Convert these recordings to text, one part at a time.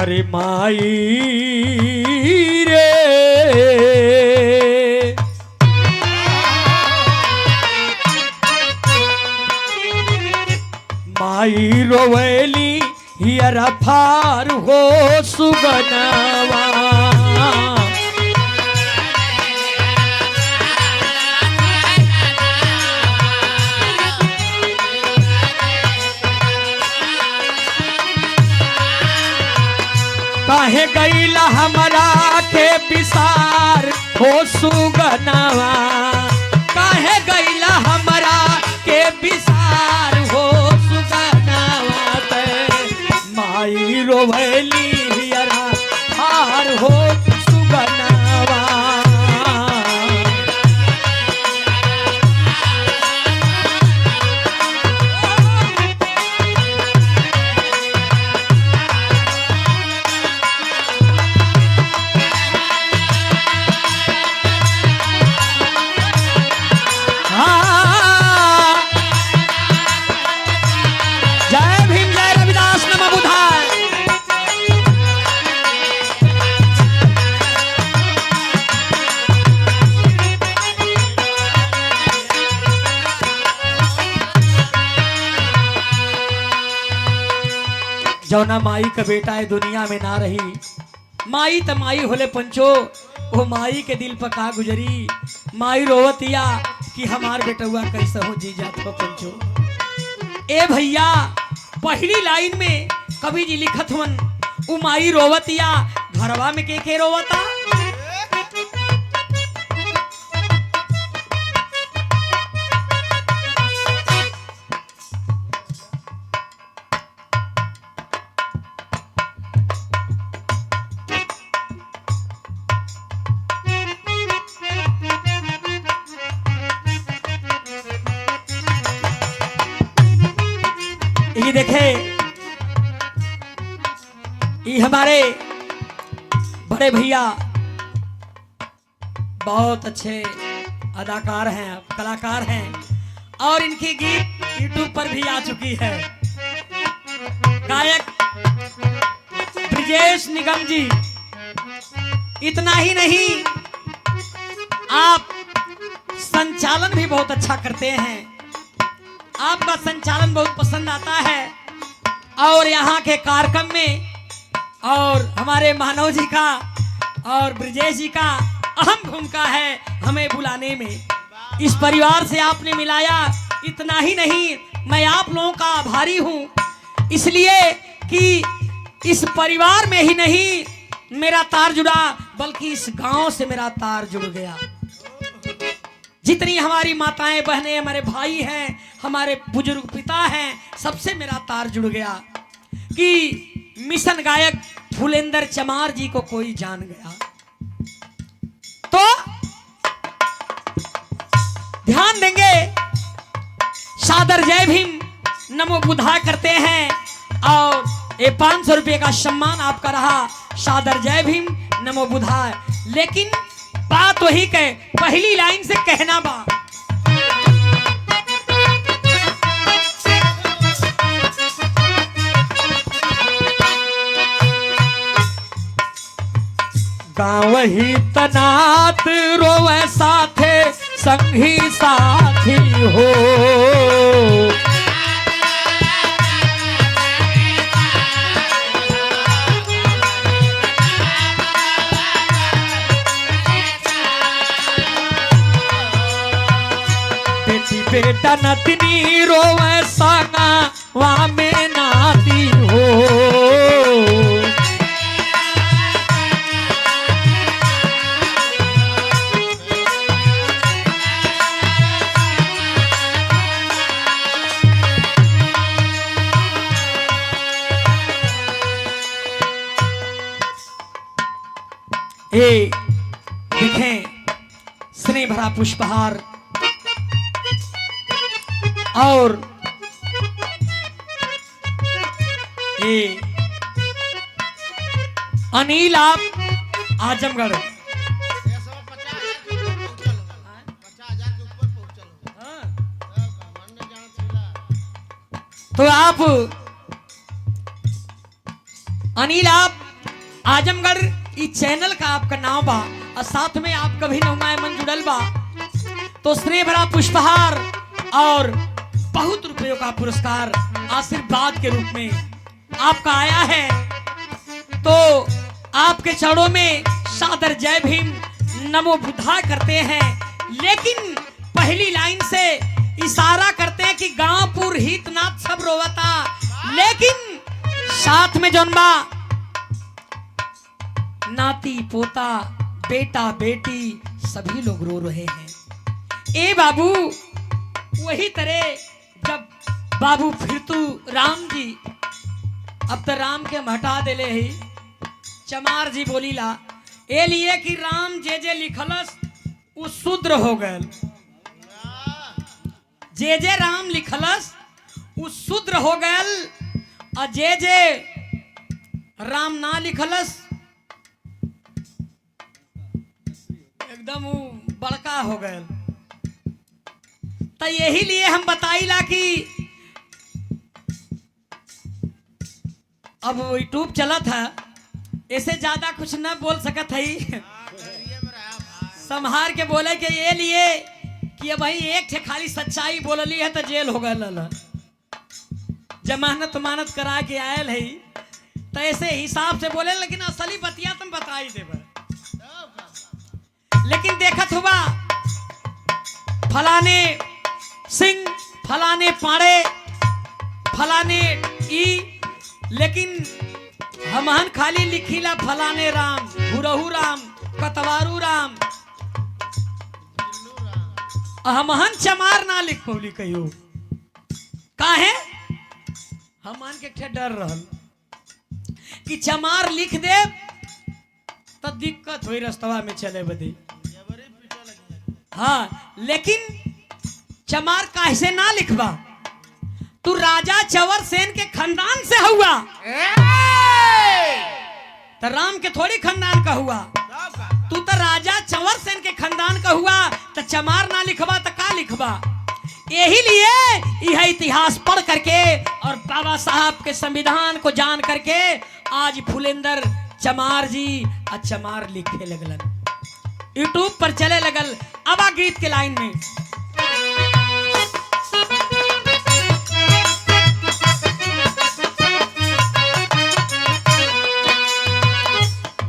अरे माई रे माई रोवेली हियर फार हो सुगनवा काहे गईला हमरा के विसार हो सुगनवा काहे गईला हमरा के विसार हो सुगनवा ते माई रोवेली हियरा हार हो सुगनवा जौना माई का बेटा है दुनिया में ना रही माई त माई होले पंचो वो माई के दिल पर का गुजरी माई रोवतिया कि हमार बेटुआ कैसे हो जी जात हो पंचो। ए भैया पहली लाइन में कवि जी लिखत हुन उ माई रोवतिया घरवा में के रोवता ये देखे ये हमारे बड़े भैया बहुत अच्छे अदाकार हैं कलाकार हैं और इनकी गीत यूट्यूब पर भी आ चुकी है। गायक ब्रिजेश निगम जी इतना ही नहीं आप संचालन भी बहुत अच्छा करते हैं आपका संचालन बहुत पसंद आता है और यहाँ के कार्यक्रम में और हमारे मानव जी का और ब्रिजेश जी का अहम भूमिका है हमें बुलाने में। इस परिवार से आपने मिलाया इतना ही नहीं मैं आप लोगों का आभारी हूँ इसलिए कि इस परिवार में ही नहीं मेरा तार जुड़ा बल्कि इस गांव से मेरा तार जुड़ गया। जितनी हमारी माताएं बहनें हमारे भाई हैं हमारे बुजुर्ग पिता हैं सबसे मेरा तार जुड़ गया कि मिशन गायक फुलेंदर चमार जी को कोई जान गया तो ध्यान देंगे सादर जय भीम नमो बुधाय करते हैं और ये 500 रुपये का सम्मान आपका रहा सादर जय भीम नमो बुधाय। लेकिन बात वही कहे पहली लाइन से कहना बा गाँव ही तनात रोवे साथे संगी साथी हो बेटा नतनी रोवे संगा वा में नाती हो ये देखें स्नेह भरा पुष्पहार और ये अनिल आप आजमगढ़ तो आप अनिल आप आजमगढ़ ई चैनल का आपका नाम बा और साथ में आप कभी नौमाए मन जुड़ल बा तो स्नेह भरा पुष्पहार और बहुत रुपयों का पुरस्कार आशीर्वाद के रूप में आपका आया है। तो आपके चरणों में सादर जय भीम नमो बुद्धा करते हैं। लेकिन पहली लाइन से इशारा करते हैं कि गांवपुर हितनाथ सब रोवता, लेकिन साथ में जन्मा नाती पोता बेटा बेटी सभी लोग रो रहे हैं। ए बाबू वही तरह जब बाबू फिर तू राम जी अब तो राम के हटा देले ही चमार जी बोली ला ए लिए कि राम जे जे लिखलस उ शूद्र हो गए, जे जे राम लिखलस उ शूद्र हो गए और जे जे राम ना लिखलस एकदम बड़का हो गए। तो यही लिए हम बताइला कि अब यूट्यूब चला था ऐसे ज्यादा कुछ न बोल सकत है संहार के बोले के ये लिए कि भाई एक थे खाली सच्चाई बोलली है तो जेल हो गया, जमानत मानत करा के आयल है तो ऐसे हिसाब से बोले, लेकिन असली बतिया तुम बताई देबे। लेकिन देखत हुआ फलाने सिंह फलाने पाड़े फलाने ई, लेकिन हमहन खाली लिखीला फलाने राम हुरहू राम कतवारू राम, हमहन चमार ना लिख पौली कहियो काहे हमहन के डर रहल कि चमार लिख दे तो दिक्कत हुई रस्तवा में चले बदे। हाँ लेकिन चमार कैसे ना लिखबा, तू राजा चवर सेन के खानदान से हुआ तो राम के थोड़ी खानदान का हुआ, तू तो राजा चवर सेन के खानदान का हुआ तो चमार ना लिखबा तो का लिखबा। यही लिए यह इतिहास पढ़ करके और बाबा साहब के संविधान को जान करके आज फुलेंदर चमार जी और चमार लिखे लगलन, यूट्यूब पर चले लगल। अब आ गीत के लाइन में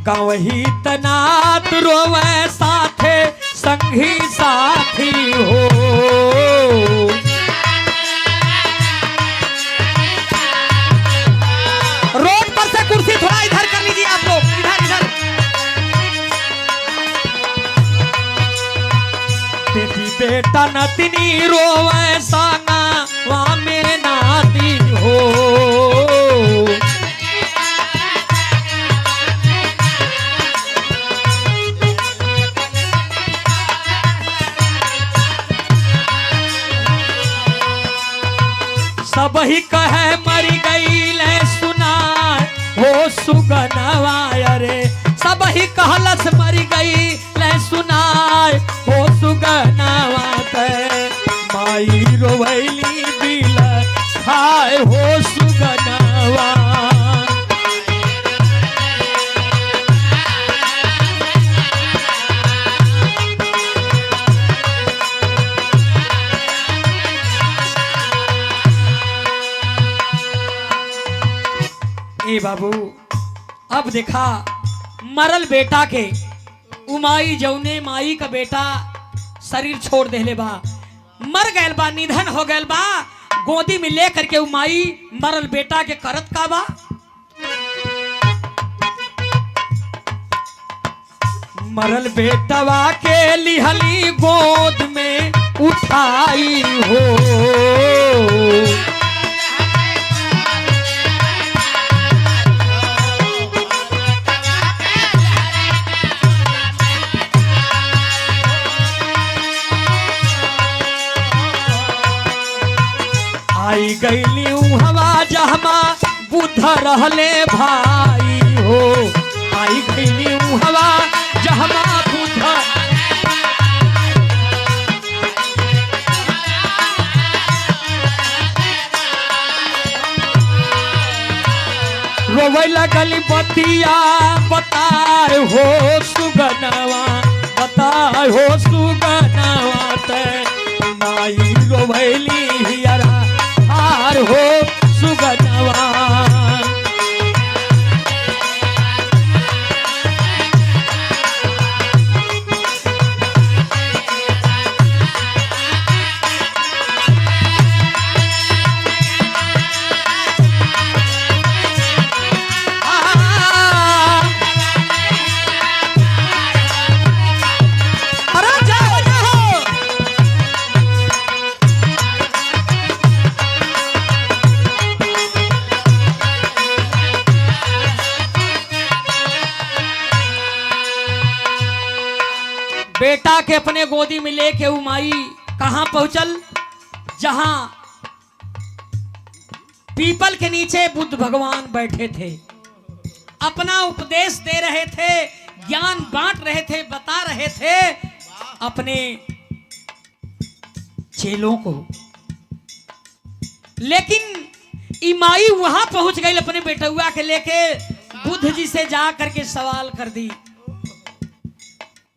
गावही तनात रोवे साथे संगी साथी हो, रोड पर से कुर्सी थोड़ा इधर कर लीजिए आप लोग, इधर इधर। बेटी बेटा नतनी रोवे साना वहाँ मेरे नाती हो, सब ही कहे मरी गई ले सुना हो सुगनवा रे, सब ही कहलस मरी गई ले सुना हो सुगनवा के, माई रोवैली दिल खाए हो सुगनवा। ए बाबू अब देखा मरल बेटा के उमाई जौने माई का बेटा शरीर छोड़ देले बा, मर गैल बा, निधन हो गैल बा, गोदी में लेकर के उमाई मरल बेटा के करत का बा, मरल बेटवा के लिहली गोद में उठाई हो, आई गईली हवा जहमा बुद्ध रहले भाई हो, आई गईली हवा जहमा बुद्ध रोवे लगली बतिया बताए हो सुगनवा बताए हो सुगनवा ते माई रोवैली हियरा हार हो सुगनवा। बेटा के अपने गोदी में लेके उमाई कहां पहुंचल, जहां पीपल के नीचे बुद्ध भगवान बैठे थे, अपना उपदेश दे रहे थे, ज्ञान बांट रहे थे, बता रहे थे अपने चेलों को। लेकिन इमाई वहां पहुंच गई अपने बेटुआ के लेके, बुद्ध जी से जा करके सवाल कर दी,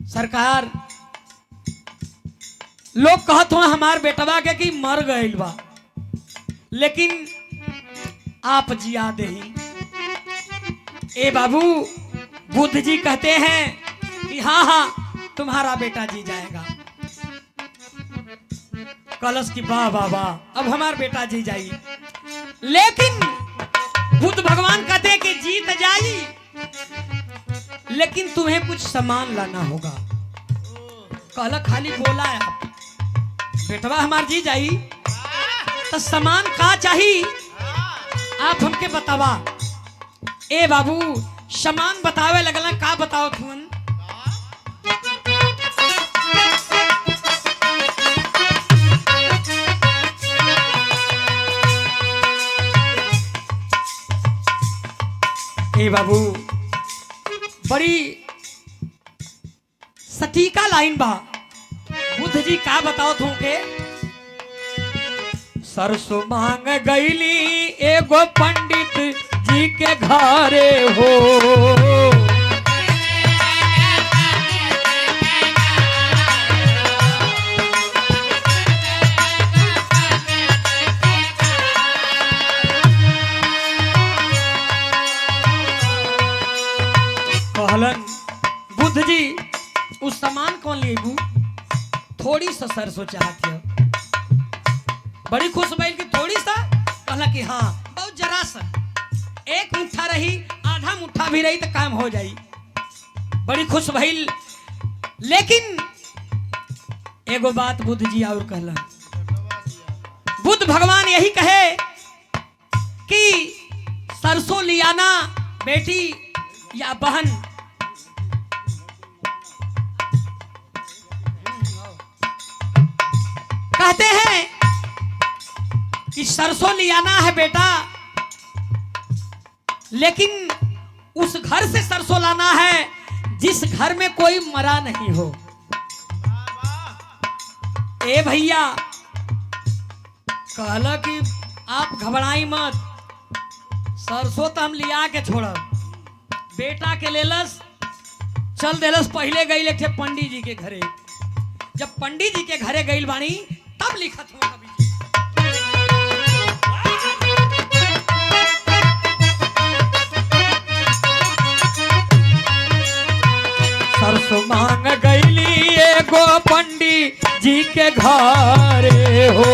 सरकार लोग कहत हो हमार बेटवा के कि मर गइल बा, लेकिन आप जिया दही। ए बाबू, बुद्ध जी कहते हैं कि हाँ हाँ तुम्हारा बेटा जी जाएगा। कलश की वाह वाह वाह, अब हमार बेटा जी जाई। लेकिन बुद्ध भगवान कहते हैं कि जीत जाई, लेकिन तुम्हें कुछ सामान लाना होगा। कहला खाली बोला है आप बेटवा हमार जी जाई, तो सामान का चाहिए आप हमके बतावा। ए बाबू, सामान बतावे लगला, का बताओ तुम? ए बाबू, बड़ी सटीका लाइन बा। बुद्ध जी का बताओ तू के? सरसों मांग गईली एगो पंडित जी के घरे हो, कहलन बुद्ध जी उस सामान कौन लेबू? थोड़ी सा सरसों चाहती है। बड़ी खुश भइल कि थोड़ी सा? कहला कि हाँ बहुत जरा सा, एक मुट्ठा रही, आधा मुट्ठा भी रही तो काम हो जाई। बड़ी खुश भइल। लेकिन एगो बात बुद्ध जी और कहला, बुद्ध भगवान यही कहे कि सरसों लियाना बेटी या बहन, कहते हैं कि सरसों लियाना है बेटा, लेकिन उस घर से सरसों लाना है जिस घर में कोई मरा नहीं हो। ए भैया, कहला कि आप घबराई मत, सरसों तो हम लिया के छोड़ब। बेटा के लेलस, चल देलस। पहले गई एक पंडित जी के घरे। जब पंडित जी के घरे गई बानी, तब लिखत हो कवि जी, सरसों मांग गईली एगो पंडित जी के घरे हो,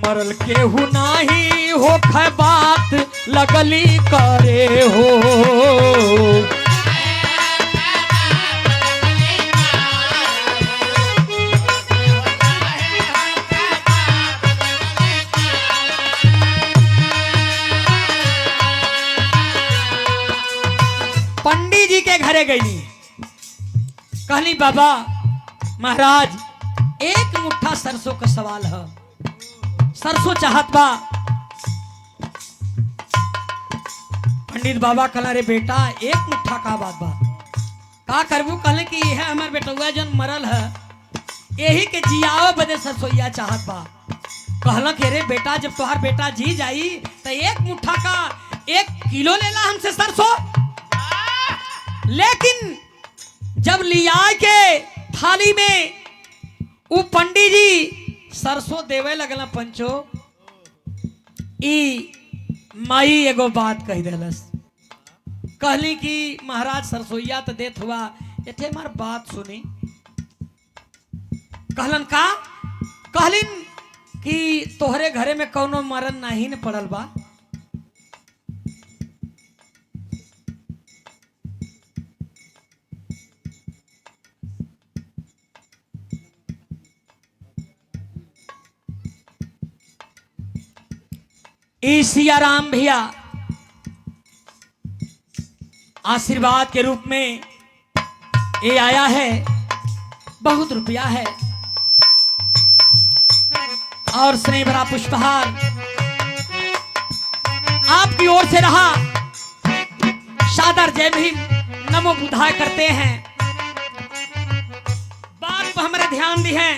मरल केहू नाही हो ख बात लगली करे हो, पंडित जी के घरे गई। कहली बाबा महाराज, एक मुट्ठा सरसों का सवाल है, सरसों चाहत बा। पंडित बाबा कहला रे बेटा एक मुट्ठा का बात बा का करबू कहले कि यह हमार बेटुआ जन मरल है यही के जियाओ बदे सरसोईया चाहत बा कहला कि रे बेटा जब तोहार बेटा जी जाई तो एक मुट्ठा का 1 किलो लेला हमसे सरसों। लेकिन जब लिया के थाली में वो पंडित जी सरसों देवे लगला पंचो ई माई एगो बात कही देलस कहली कि महाराज सरसोईया तो देत हुआ एठे मार बात सुनी कहलन का कहलिन कि तोहरे घरे में कौनो मरण नहीं न पड़ल बा ई सियाराम भैया आशीर्वाद के रूप में ये आया है बहुत रुपया है और स्नेह भरा पुष्पहार आपकी ओर से रहा सादर जय भीम नमो बुधाय करते हैं। बात पर हमारे ध्यान दी है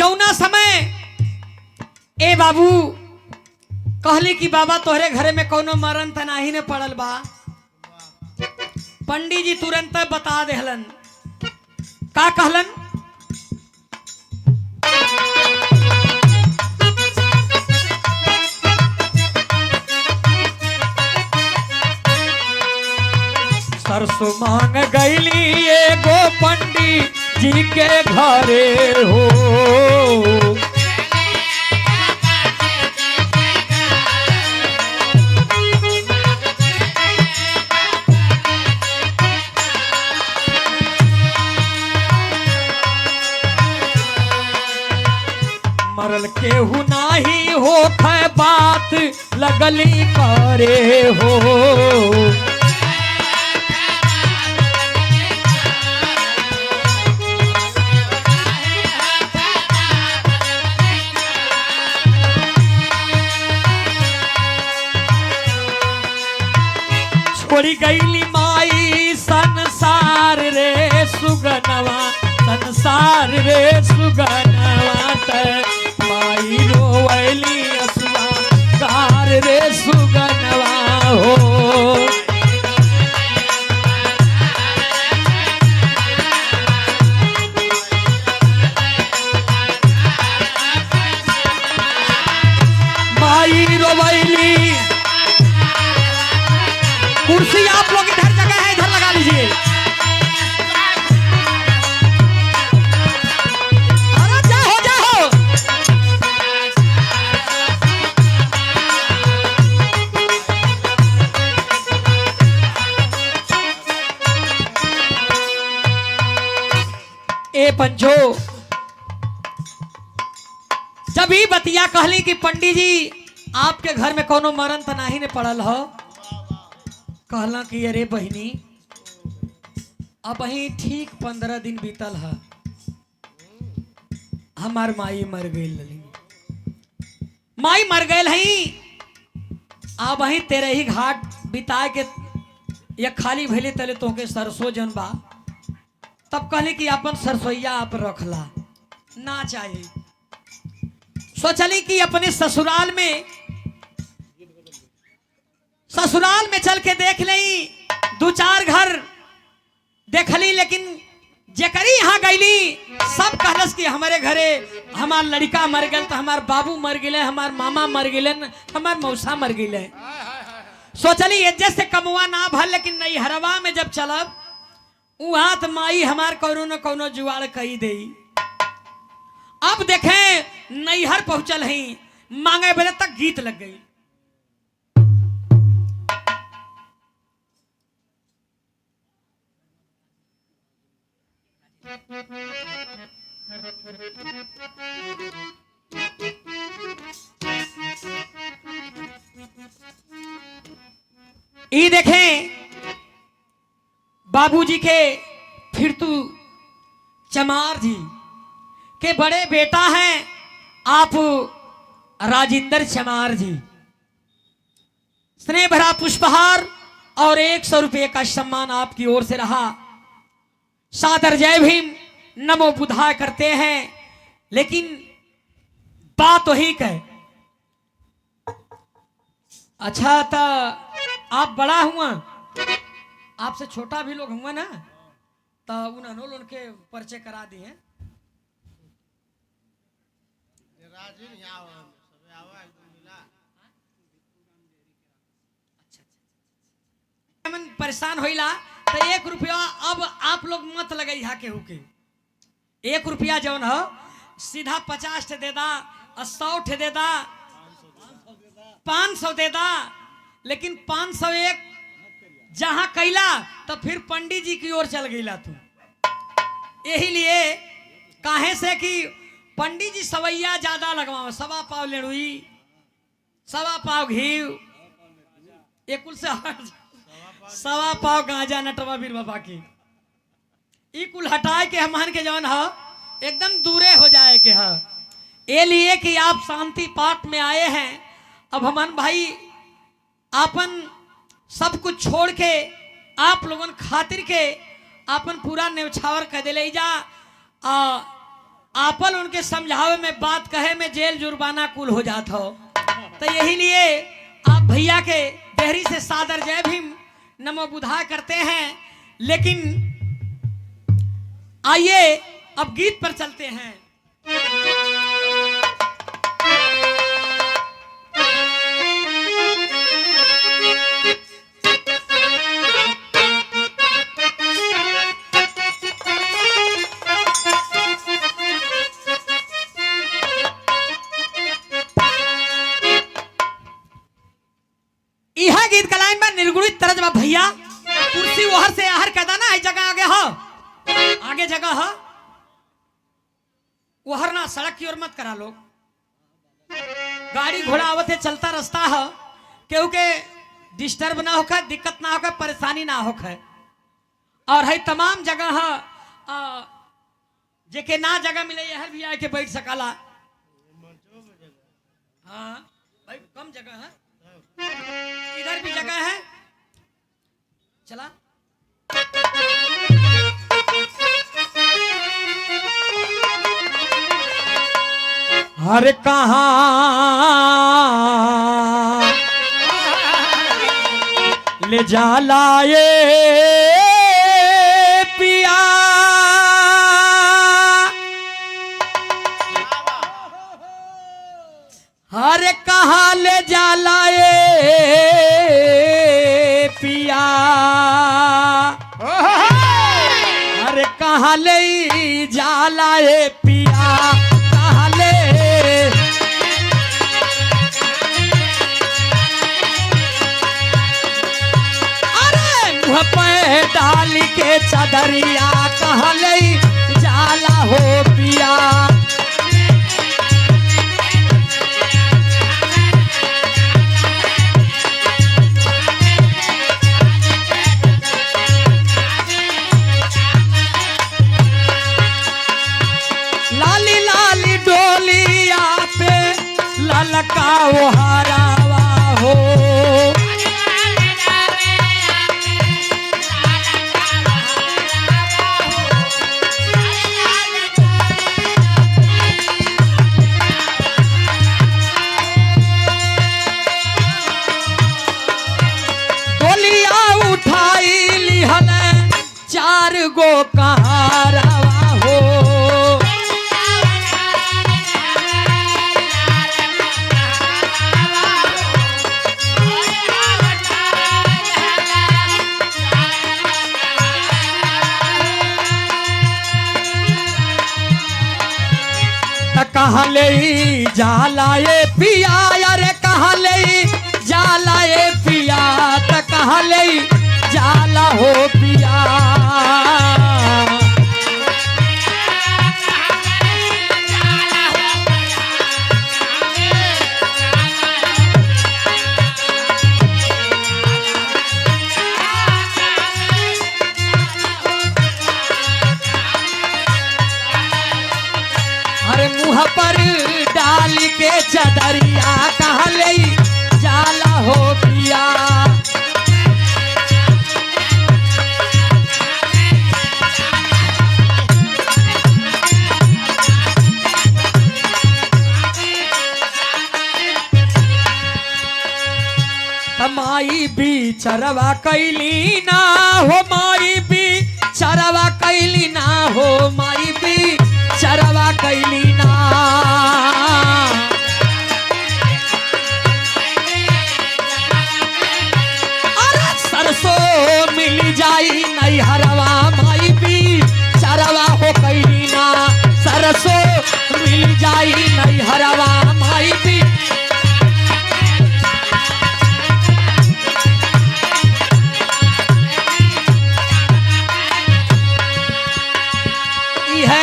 जौना समय ए बाबू कहली कि बाबा तोहरे घरे में कोनो मरण त नाही ने पड़ल बा पंडित जी तुरंत बता देहलन का कहलन सरसों मांग गईली एगो पंडित जी के घरे हो मरल केहू नाही होत है बात लगली करे हो छोड़ी गईली माई संसार रे सुगनवा संसार रे सुगनवा माई रोवैली असुआ गार रे सुगनवा हो माई रोवैली। कुर्सी आप लोग इधर जगह है इधर लगा लीजिए। अरे जाओ जाओ ए पंचो जब ही बतिया कहली कि पंडित जी आपके घर में कोनो मरण तो नहीं ने पड़ल हो कहला कि अरे बहनी अब ही ठीक 15 दिन बीतल है हमार माई मर गई माई मर गई अब ही तेरे ही घाट बिता के या खाली भले तले तो के सरसों जन बा तब कहले कि अपन सरसोईया आप रखला ना चाहिए सोचली कि अपने ससुराल में चल के देख ली 2-4 घर देखली लेकिन जेकरी यहाँ गईली सब कहलस कि हमारे घरे हमार लड़का मर गल तो हमार बाबू मर गए हमार मामा मर गए हमार मौसा मर गए सोचली एजे से कमुआ ना भल लेकिन नहीं हरवा में जब चलब वहां तो माई हमार कोनो न कोनो जुआड़ कही दे। अब देखें नैहर पहुंचल ही मांगे बेले तक गीत लग गई। ये देखें बाबूजी के फिर तू चमार जी के बड़े बेटा हैं आप राजिंदर चमार जी स्नेह भरा पुष्पहार और 100 रुपये का सम्मान आपकी ओर से रहा। सादर जय भीम नमो बुधाय करते हैं। लेकिन बात वही है। अच्छा तो आप बड़ा हुआ, आपसे छोटा भी लोग हुआ ना, तो उन्होंने उनके परिचय करा दिए। परेशान होइला तो 1 रुपया अब आप लोग मत लगाई हा केहू के। 1 रुपया जौन हो सीधा 50 दे दा, 100 दे दा, 500 दे दा। लेकिन 501 जहां कैला तो फिर पंडित जी की ओर चल गईला तू। यही लिए काहे से कि पंडित जी सवैया ज्यादा लगवाओ, 1.25 पाव लेड़ुई, 1.25 पाव घी, एक कुल से 1.25 पाव गांजा नटवा बीर बाबा की, ई कुल हटाए के हमान के जौन है एकदम दूरे हो जाए के है। ये लिए कि आप शांति पाठ में आए हैं। अब हमान भाई आपन सब कुछ छोड़ के आप लोगन खातिर के आपन पूरा न्यौछावर कर दिले जा। आपन उनके समझावे में बात कहे में जेल जुर्माना कुल हो जाता हो। तो यही लिए आप भैया के देहरी से सादर जय भीम नमो बुधाय करते हैं। लेकिन आइए अब गीत पर चलते हैं। यह गीत का लाइन में निर्गुणित तरज में भैया कुर्सी ओहर से आहर कदा ना है जगह आगे हो, आगे जगह हो ओहर ना सड़क की ओर मत करा लोग। गाड़ी घोड़ा आवत है, चलता रास्ता है, केहू के डिस्टर्ब ना होकर, दिक्कत ना होकर, परेशानी ना होकर। और है तमाम जगह जेके ना जगह मिले यहर भी आके बैठ सकला। हाँ भाई कम जगह है, इधर भी जगह है। चला हर कहाँ ले जा लाए पिया, हर कहाँ ले जा लाए पिया, हर कहाँ ले जा लाए पिया, कहाँ ले अरे मुँह पे डाल के चदरिया, कहाँ ले जाला हो पिया। ललका वो हरावा हो, गोलियां उठाई लिहल 4 गो कहारावा हो। कहाँ ले जाला ये पिया, अरे कहाँ ले जाला ये पिया, त कहाँ ले जाला हो पिया। मुँह पर डाल के चदरिया, कहाँ ले जाला हो पिया। गैलिया। माई भी चरवा कैली ना हो, माई भी चरवा कैली ना हो, माई भी चरवा कैली ना। अरे सरसों मिल जाई नैहरवा, माई भी चरवा हो कैली ना। सरसों मिल जाई नैहरवा, माई भी।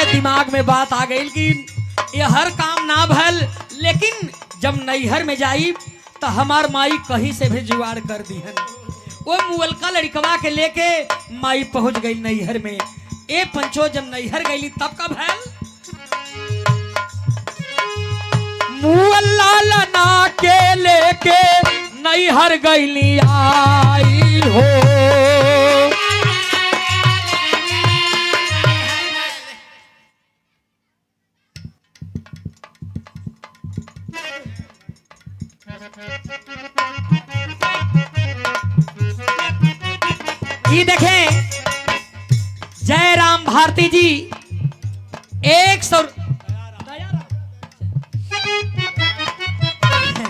दिमाग में बात आ गई कि ये हर काम ना भल, लेकिन जब नैहर में जाई तो हमार माई कहीं से भी जुगाड़ कर दी है। वो मुअलका लड़कवा के लेके माई पहुंच गई नैहर में। ए पंचो जब नैहर गई तब का भल मुअल्ला लना के लेके नैहर गई आई हो। ये देखें जयराम भारती जी 100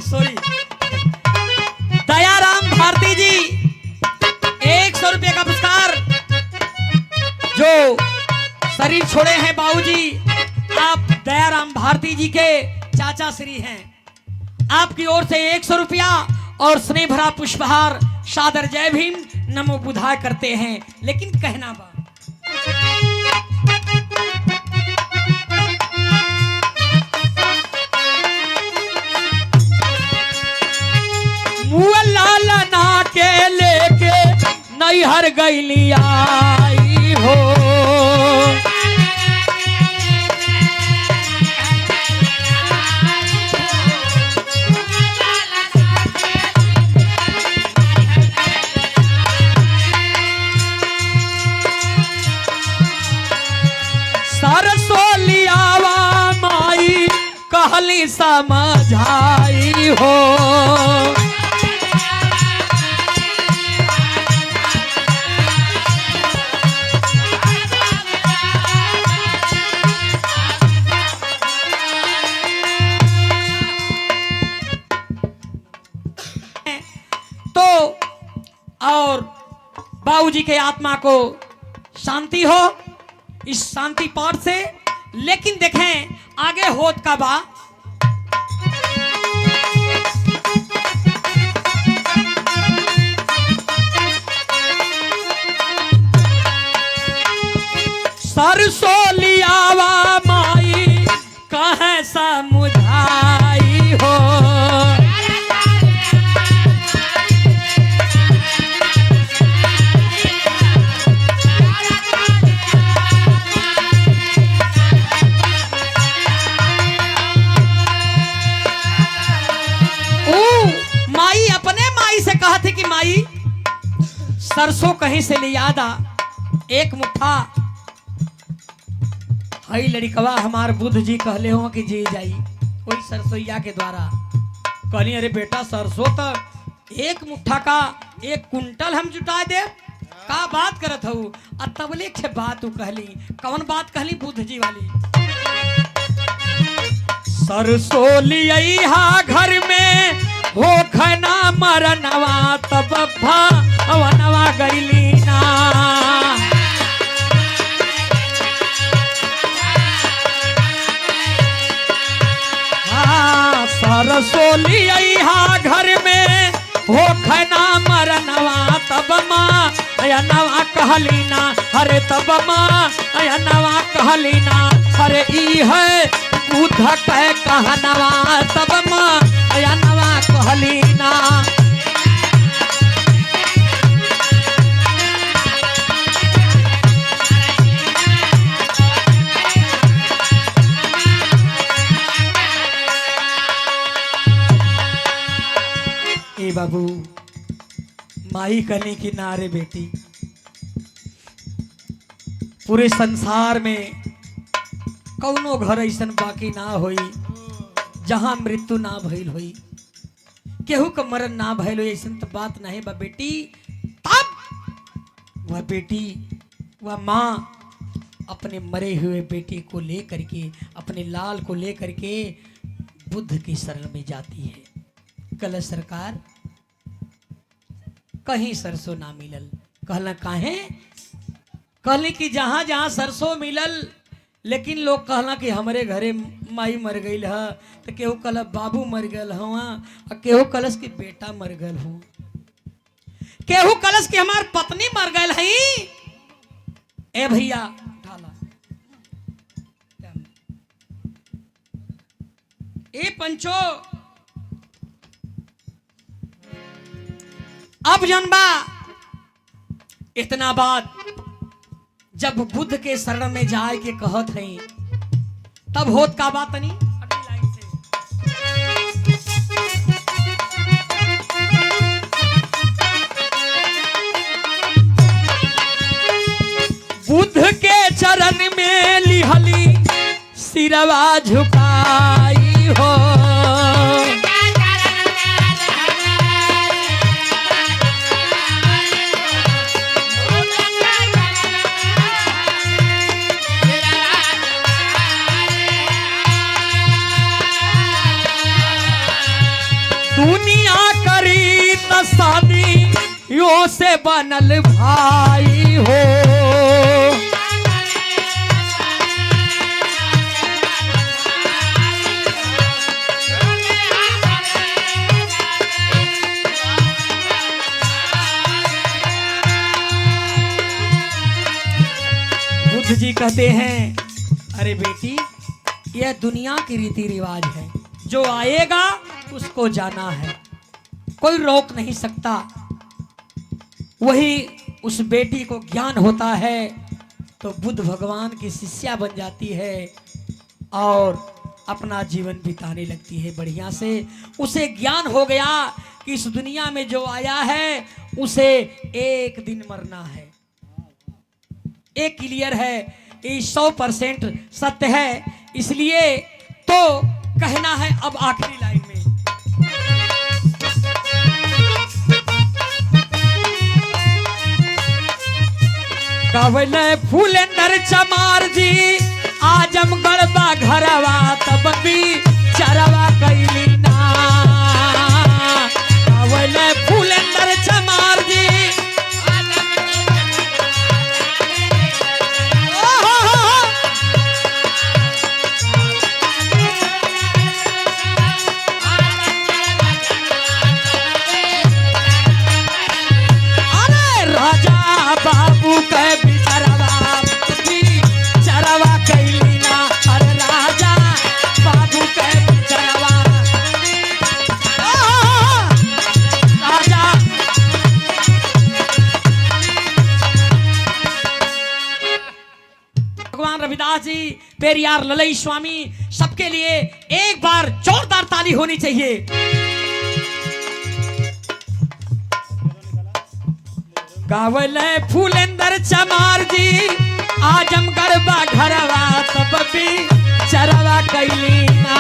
सॉरी दयाराम भारती जी 100 रुपये का पुरस्कार जो शरीर छोड़े हैं बाबूजी। आप दयाराम भारती जी के चाचा श्री हैं। आपकी ओर से 100 रुपया और स्नेह भरा पुष्पहार सादर जय भीम नमो बुधाय करते हैं। लेकिन कहना बा मुअल्ला ना के लेके नैहर गइली आई हो। कहली समझाई हो। तो और बाबूजी के आत्मा को शांति हो इस शांति पाठ से। लेकिन देखें आगे होत का बा सरसों लियावा माई कहे समझाई हो। कहा थे कि माई सरसों कहीं से ले यादा एक मुट्ठा हई लड़कवा हमार बुद्ध जी कहले हो कि जी जाई कोई सरसोईया के द्वारा कहली अरे बेटा सरसों तो एक मुट्ठा का 1 कुंटल हम जुटा दे का बात करत हूँ। तबले के बात तू कहली कौन बात कहली बुद्ध जी वाली सरसों लिया घर में हो खना मरनवा तब भवनवा गईली ना। हाँ सरसों लिया घर में हो खना मरनवा तब माँ नवा कहली ना। अरे तब माँ नवा कहली ना। अरे ई है बुद्ध कह कहनवा तब माँ नवा कहली ना। ए बाबू माई कहने की ना रे बेटी, पूरे संसार में कौनो घर ऐसन बाकी ना होई जहां मृत्यु ना भइल होई, केहू का मरण ना भइल होई, ऐसन तो बात नहीं बा बेटी। तब वह बेटी, वह माँ अपने मरे हुए बेटे को लेकर के, अपने लाल को लेकर के बुद्ध की शरण में जाती है। कल सरकार कहीं सरसों ना मिलल, कहला काहे? कहले कि जहां जहां सरसों मिलल, लेकिन लोग कहला कि हमारे घरे माई मर गई है, तो केहू कहला बाबू मर गल हुआ, और केहू कलश की बेटा मर गल हुआ, केहू कलश की हमार पत्नी मर गल है। ए भैया ढाला, ए पंचो, अब जनबा इतना बात जब बुद्ध के शरण में जाए के कहत है, तब होत का बात नहीं। अगली लाइन से बुद्ध के चरण में लिहली सिरवा झुकाई हो, दुनिया करी न शादी यो से बनल भाई हो, बुद्ध जी कहते हैं अरे बेटी, यह दुनिया की रीति रिवाज है, जो आएगा उसको जाना है, कोई रोक नहीं सकता। वही उस बेटी को ज्ञान होता है तो बुद्ध भगवान की शिष्या बन जाती है और अपना जीवन बिताने लगती है बढ़िया से। उसे ज्ञान हो गया कि इस दुनिया में जो आया है उसे एक दिन मरना है, एक क्लियर है, ये 100% सत्य है। इसलिए तो कहना है अब आखिरी लाइन में, कवले फूलेंद्र चमार जी आजमगढ़ बा घरवा, तब भी चरवा कैली ना। कवले फूलेंद्र चमार जी बाबू के बिचरवा चरवा कैली ना, अरे राजा बाबू के बिचरवा राजा। भगवान रविदास जी, पेरियार ललई स्वामी, सबके लिए एक बार जोरदार ताली होनी चाहिए। गावले फूलेंद्र चमार जी आजमगढ़ बा घरवा, तब भी चरवा कैली ना।